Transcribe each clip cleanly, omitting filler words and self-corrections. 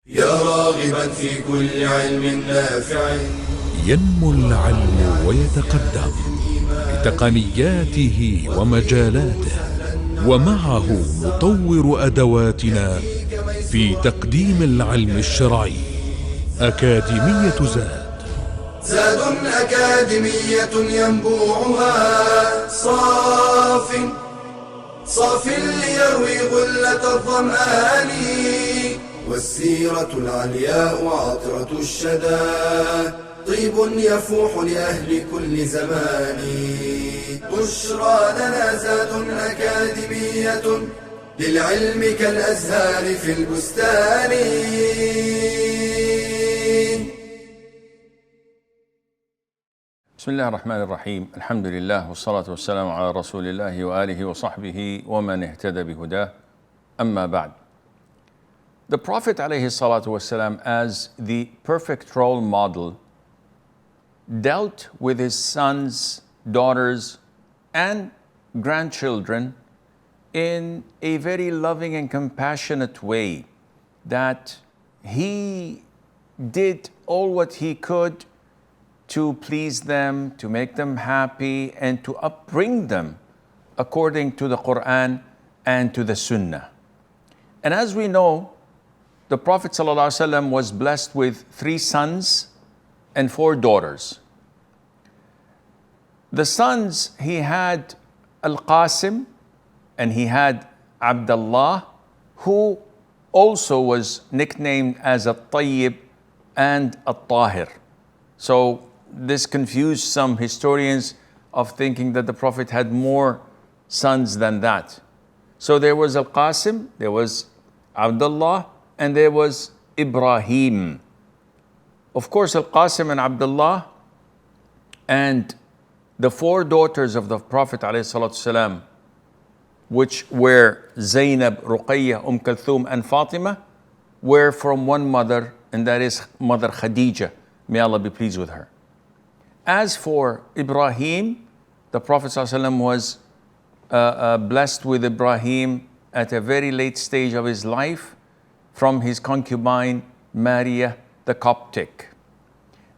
يا راغبا في كل علم نافع. ينمو العلم ويتقدم بتقنياته ومجالاته، ومعه نطور أدواتنا في تقديم العلم الشرعي. أكاديمية زاد أكاديمية ينبوعها صاف ليروي غلة الظمآن، والسيرة العلياء عطرة الشدى طيب يفوح لأهل كل زمان. بشرى لنا زاد أكاديمية للعلم كالأزهار في البستان. بسم الله الرحمن الرحيم. الحمد لله والصلاة والسلام على رسول الله وآله وصحبه ومن اهتدى بهداه. أما بعد. The Prophet ﷺ, as the perfect role model, dealt with his sons, daughters, and grandchildren in a very loving and compassionate way, that he did all what he could to please them, to make them happy, and to upbring them according to the Quran and to the Sunnah. And as we know, the Prophet ﷺ was blessed with 3 sons and 4 daughters. The sons, he had Al-Qasim and he had Abdullah, who also was nicknamed as Al-Tayyib and Al-Tahir. So this confused some historians of thinking that the Prophet had more sons than that. So there was Al-Qasim, there was Abdullah, and there was Ibrahim. Of course, Al-Qasim and Abdullah and the 4 daughters of the Prophet ﷺ, which were Zainab, Ruqayyah, Kulthum, and Fatima, were from one mother, and that is Mother Khadija. May Allah be pleased with her. As for Ibrahim, the Prophet ﷺ was blessed with Ibrahim at a very late stage of his life from his concubine Maria the Coptic.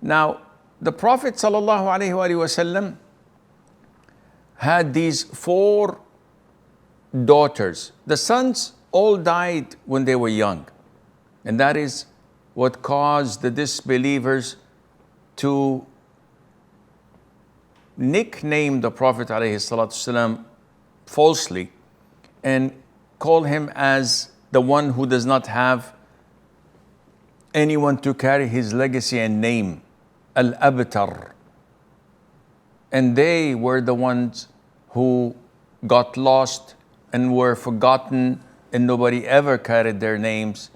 Now, the Prophet ﷺ had these 4 daughters. The sons all died when they were young, and that is what caused the disbelievers to nickname the Prophet ﷺ falsely and call him as the one who does not have anyone to carry his legacy and name, Al-Abtar. And they were the ones who got lost and were forgotten, and nobody ever carried their names.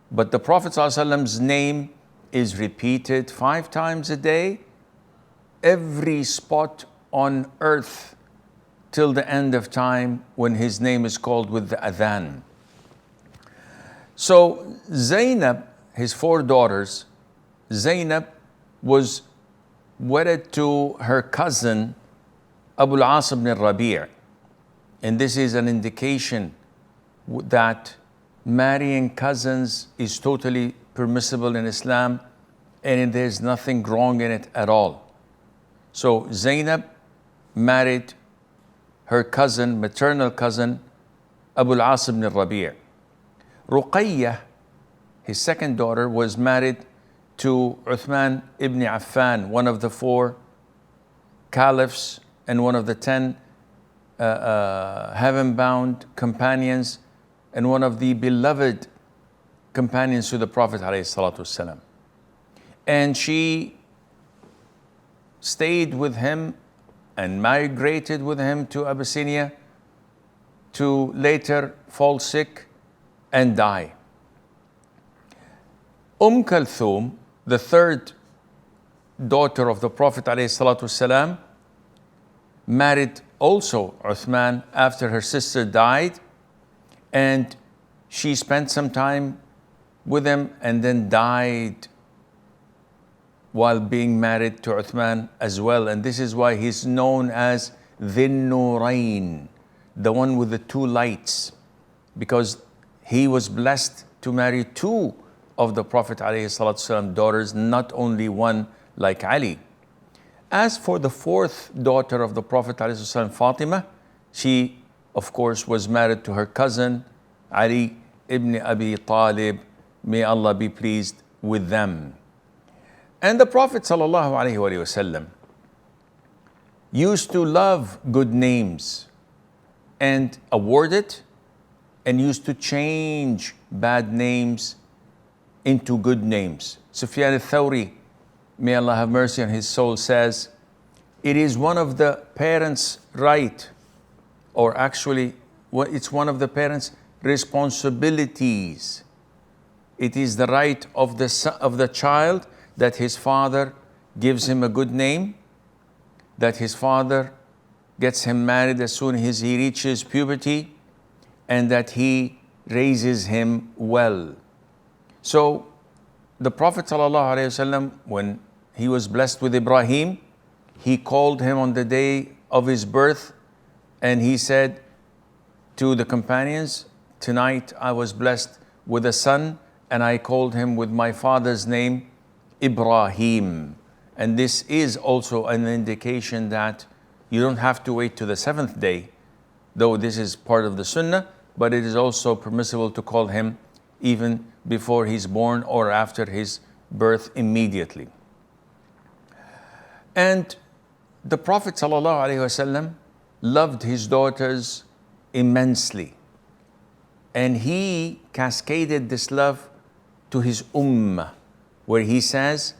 But the Prophet ﷺ's name is repeated 5 times a day, every spot on earth, till the end of time, when his name is called with the adhan. So Zainab, his 4 daughters, Zainab was wedded to her cousin Abu al-As ibn Rabi'. And this is an indication that marrying cousins is totally permissible in Islam, and there's nothing wrong in it at all. So Zainab married her cousin, maternal cousin, Abu al-As ibn Rabi'. Ruqayyah, his second daughter, was married to Uthman ibn Affan, one of the 4 caliphs and one of the 10 heaven-bound companions, and one of the beloved companions to the Prophet ﷺ. And she stayed with him and migrated with him to Abyssinia, to later fall sick and die. Kulthum, the 3rd daughter of the Prophet ﷺ, married also Uthman after her sister died, and she spent some time with him and then died while being married to Uthman as well. And this is why he's known as Dhin Nurayn, the one with the 2 lights, because he was blessed to marry 2 of the Prophet ﷺ daughters, not only one like Ali. As for the fourth daughter of the Prophet ﷺ, Fatima, she of course was married to her cousin Ali ibn Abi Talib, may Allah be pleased with them. And the Prophet ﷺ used to love good names and award it, and used to change bad names into good names. Sufyan al-Thawri, may Allah have mercy on his soul, says, it is one of the parents' right, or actually, it's one of the parents' responsibilities. It is the right of the child that his father gives him a good name, that his father gets him married as soon as he reaches puberty, and that he raises him well. So the Prophet ﷺ, when he was blessed with Ibrahim, he called him on the day of his birth, and he said to the companions, tonight I was blessed with a son, and I called him with my father's name, Ibrahim. And this is also an indication that you don't have to wait to the seventh day, though this is part of the sunnah, but it is also permissible to call him even before he's born or after his birth immediately. And the Prophet ﷺ loved his daughters immensely. And he cascaded this love to his ummah, where he says,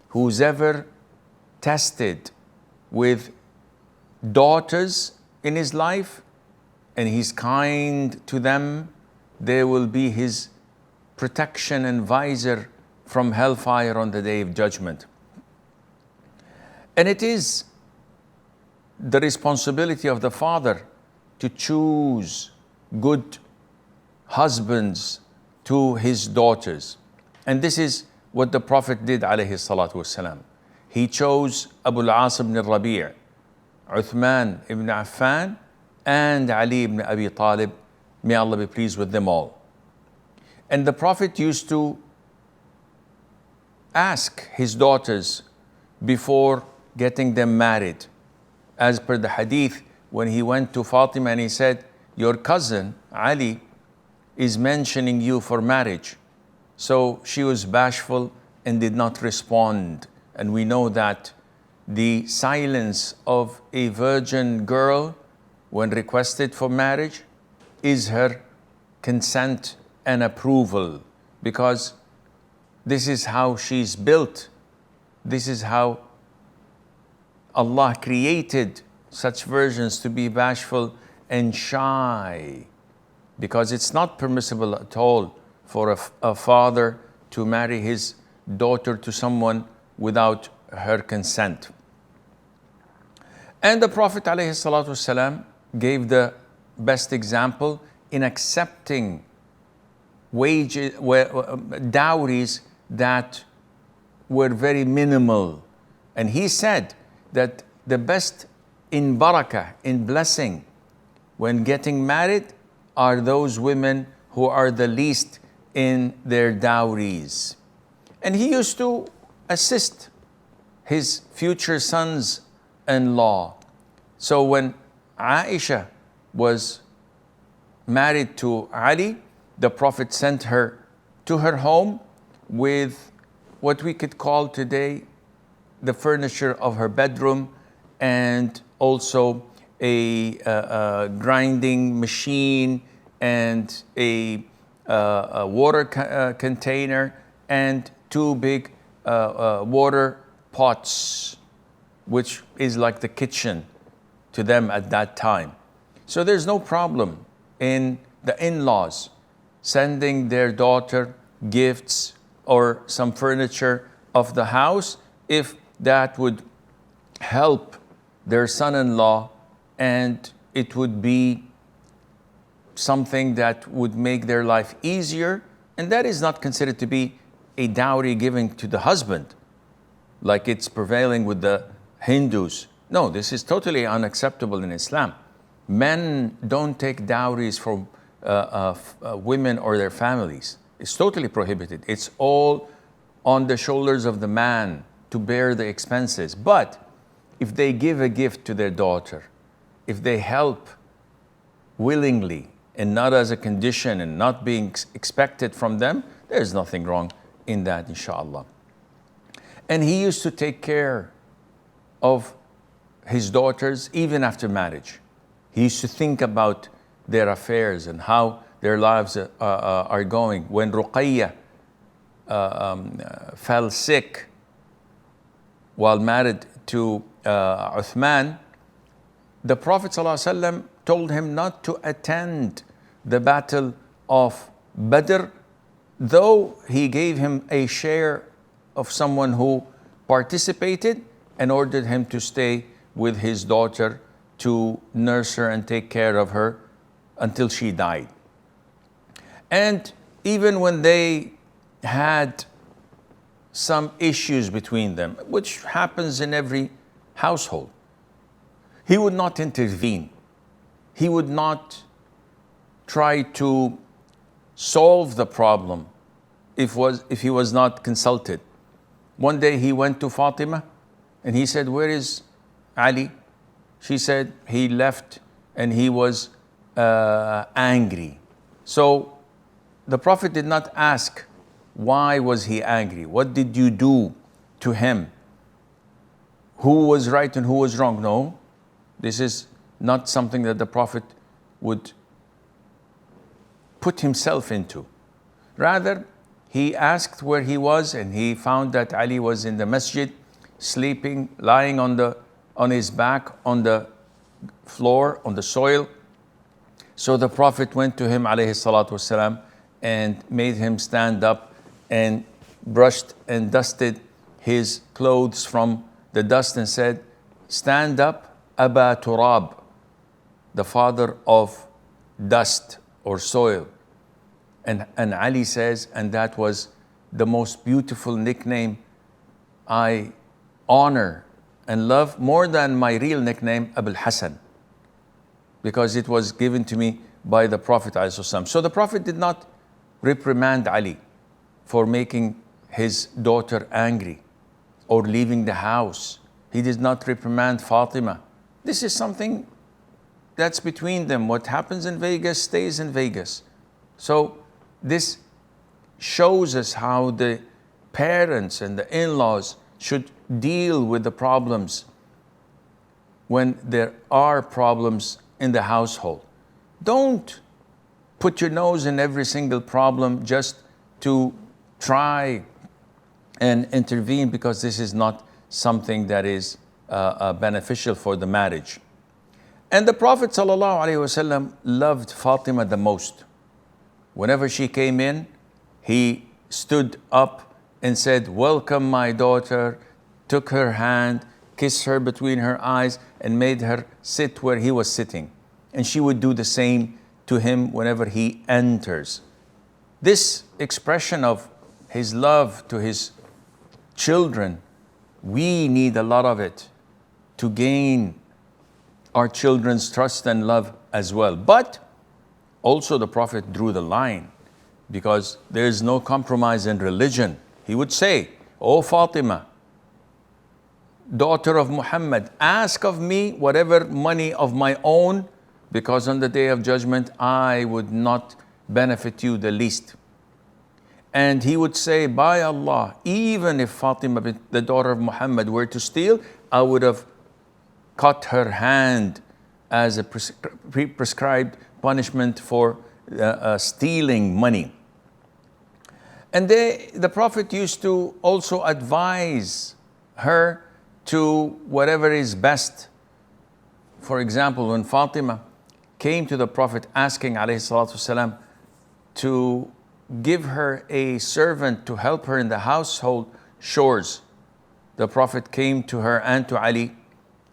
who's ever tested with daughters in his life and he's kind to them, there will be his protection and visor from hellfire on the day of judgment. And it is the responsibility of the father to choose good husbands to his daughters. And this is what the Prophet did, alayhi salatu wasalam. He chose Abu al-As ibn al-Rabi', Uthman ibn Affan, and Ali ibn Abi Talib, may Allah be pleased with them all. And the Prophet used to ask his daughters before getting them married. As per the hadith, when he went to Fatima and he said, your cousin Ali is mentioning you for marriage. So she was bashful and did not respond. And we know that the silence of a virgin girl when requested for marriage is her consent and approval, because this is how she's built. This is how Allah created such virgins to be bashful and shy, because it's not permissible at all for a father to marry his daughter to someone without her consent. And the Prophet ﷺ gave the best example in accepting dowries that were very minimal. And he said that the best in barakah, in blessing, when getting married, are those women who are the least in their dowries. And he used to assist his future sons-in-law. So when Aisha was married to Ali, the Prophet sent her to her home with what we could call today the furniture of her bedroom, and also a grinding machine and a water container and two big water pots, which is like the kitchen to them at that time. So there's no problem in the in-laws sending their daughter gifts or some furniture of the house if that would help their son-in-law, and it would be something that would make their life easier. And that is not considered to be a dowry given to the husband, like it's prevailing with the Hindus. No, this is totally unacceptable in Islam. Men don't take dowries from women or their families. It's totally prohibited. It's all on the shoulders of the man to bear the expenses. But if they give a gift to their daughter, if they help willingly and not as a condition and not being expected from them, there's nothing wrong in that, inshallah. And he used to take care of his daughters even after marriage. He used to think about their affairs and how their lives are going. When Ruqayya fell sick while married to Uthman, the Prophet ﷺ told him not to attend the battle of Badr, though he gave him a share of someone who participated and ordered him to stay with his daughter to nurse her and take care of her until she died. And even when they had some issues between them, which happens in every household, he would not intervene. He would not try to solve the problem if he was not consulted. One day he went to Fatima and he said, "Where is Ali?" She said, "He left and he was angry." So the Prophet did not ask, why was he angry? What did you do to him? Who was right and who was wrong? No, this is not something that the Prophet would put himself into. Rather, he asked where he was, and he found that Ali was in the masjid, sleeping, lying on his back on the floor, on the soil. So the Prophet went to him, alayhi salatu wasalam, and made him stand up and brushed and dusted his clothes from the dust and said, "Stand up, Aba Turab," the father of dust or soil. And Ali says, and that was the most beautiful nickname I honor and love more than my real nickname, Abul Hassan, because it was given to me by the Prophet ﷺ. So the Prophet did not reprimand Ali for making his daughter angry or leaving the house. He did not reprimand Fatima. This is something that's between them. What happens in Vegas stays in Vegas. So this shows us how the parents and the in-laws should deal with the problems when there are problems in the household. Don't put your nose in every single problem just to try and intervene, because this is not something that is beneficial for the marriage. And the Prophet ﷺ loved Fatima the most. Whenever she came in, he stood up and said, "Welcome, my daughter," took her hand, kissed her between her eyes, and made her sit where he was sitting. And she would do the same to him whenever he enters. This expression of his love to his children, we need a lot of it to gain our children's trust and love as well. But also the Prophet drew the line, because there is no compromise in religion. He would say, "O Fatima, daughter of Muhammad, ask of me whatever money of my own, because on the day of judgment I would not benefit you the least." And he would say, "By Allah, even if Fatima, the daughter of Muhammad, were to steal, I would have cut her hand as a prescribed punishment for stealing money." And the Prophet used to also advise her to whatever is best. For example, when Fatima came to the Prophet asking ﷺ to give her a servant to help her in the household chores, the Prophet came to her and to Ali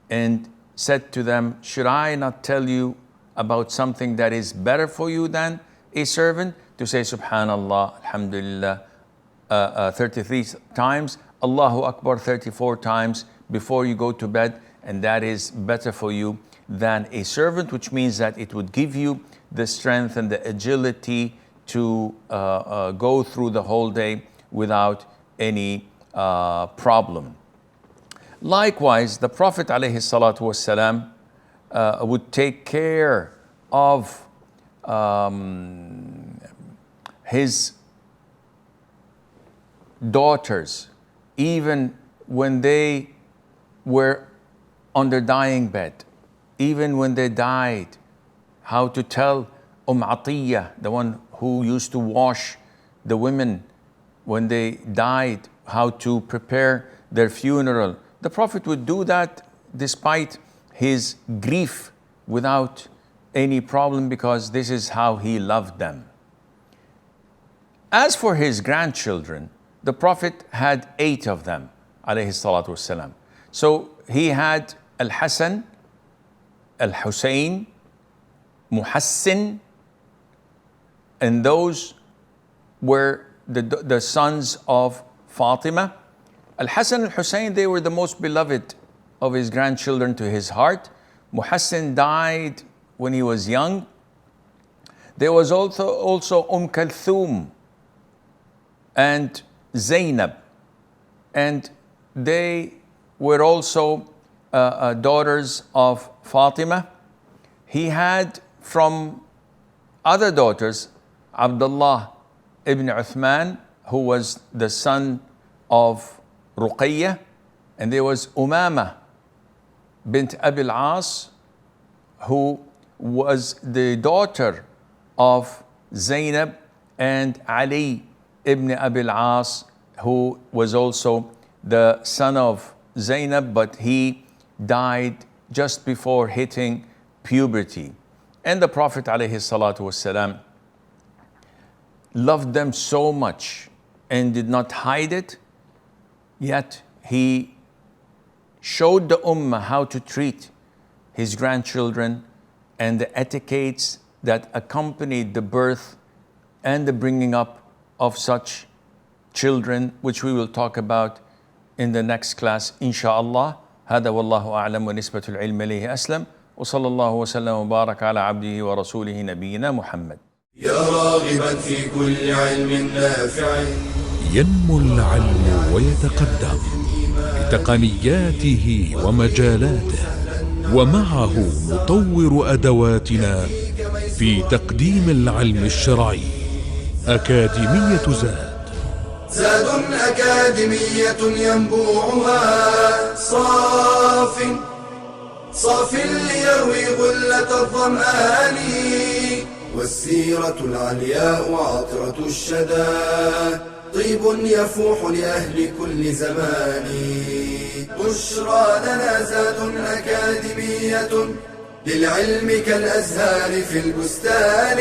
and said to them, "Should I not tell you about something that is better for you than a servant?" To say Subhanallah, Alhamdulillah 33 times, Allahu Akbar 34 times before you go to bed, and that is better for you than a servant, which means that it would give you the strength and the agility to go through the whole day without any problem. Likewise, the Prophet ﷺ would take care of his daughters even when they were on their dying bed, even when they died. How to tell Atiyah, the one who used to wash the women when they died, how to prepare their funeral. The Prophet would do that despite his grief without any problem, because this is how he loved them. As for his grandchildren, the Prophet had 8 of them, alayhi salatu wasalam. So he had Al-Hasan, Al-Hussein, Muhassin, and those were the sons of Fatima. Al-Hasan, Al-Hussein, they were the most beloved of his grandchildren to his heart. Muhassin died when he was young. There was also Kulthum and Zainab, and they were also daughters of Fatima. He had from other daughters Abdullah ibn Uthman, who was the son of Ruqayyah, and there was Umama bint Abil As, who was the daughter of Zainab, and Ali ibn Abil As, who was also the son of Zainab, but he died just before hitting puberty. And the Prophet ﷺ loved them so much and did not hide it, yet he showed the ummah how to treat his grandchildren and the etiquettes that accompanied the birth and the bringing up of such children, which we will talk about in the next class, inshallah. هذا والله أعلم ونسبة العلم إليه أسلم وصلى الله وسلم وبارك على عبده ورسوله نبينا محمد. يا راغبا في كل علم نافع ينمو العلم ويتقدم بتقنياته ومجالاته، ومعه نطور أدواتنا في تقديم العلم الشرعي. أكاديمية زاد أكاديمية ينبوعها صاف ليروي غلة الظمآن، والسيرة العلياء عطرة الشدى طيب يفوح لأهل كل زمان. بشرى لنا زاد أكاديمية للعلم كالأزهار في البستان.